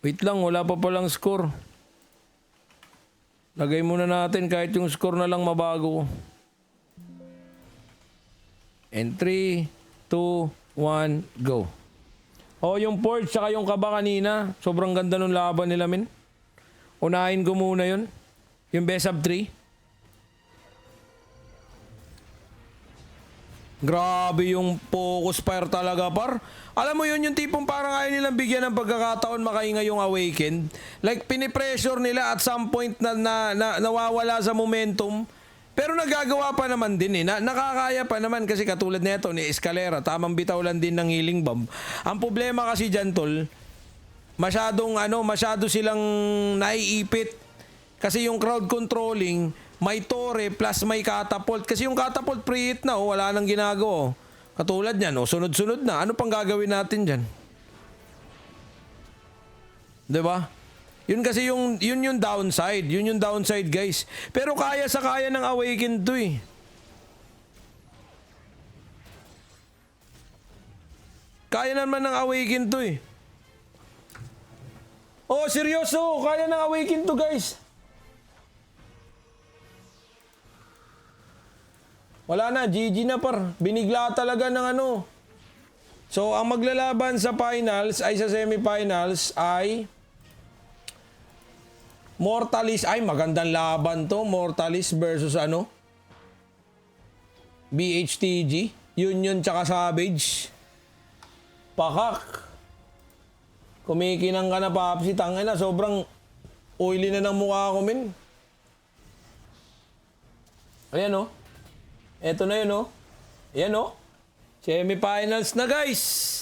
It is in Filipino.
Wait lang, wala pa palang score. Lagay muna natin kahit yung score na lang mabago. And 3, 2, 1, go. Oh, yung Forge tsaka yung Kaba kanina. Sobrang ganda nung laban nila, min. Unahin ko muna yun. Yung best of 3. Grabe yung focus fire talaga, par. Alam mo yun, yung tipong parang ayaw nilang bigyan ng pagkakataon makahinga yung Awakened. Like, pinipressure nila at some point na nawawala sa momentum. Pero nagagawa pa naman din eh. Nakakaya pa naman kasi katulad nito ni Escalera. Tamang bitaw lang din ng healing bomb. Ang problema kasi dyan, tol, masyado silang naiipit. Kasi yung crowd controlling, may tore plus may catapult. Kasi yung catapult pre-hit na, wala nang ginagawa. Katulad niyan, sunod-sunod na. Ano pang gagawin natin dyan? 'Di ba? Yun kasi yung downside. Yun yung downside, guys. Pero kaya ng Awakened to eh. Kaya naman ng Awakened to eh. Oh, seryoso. Kaya ng Awakened to, guys. Wala na, GG na par. Binigla talaga ng ano. So, ang maglalaban sa finals ay sa semifinals ay Mortalis. Ay, magandang laban to. Mortalis versus ano? BHTG. Union tsaka Savage. Pakak. Kumikinang ka na, Papsi. Tangina, sobrang oily na ng mukha ko, min. Ayan, oh. Eto na yun, oh. Ayan, oh. Semifinals na, guys.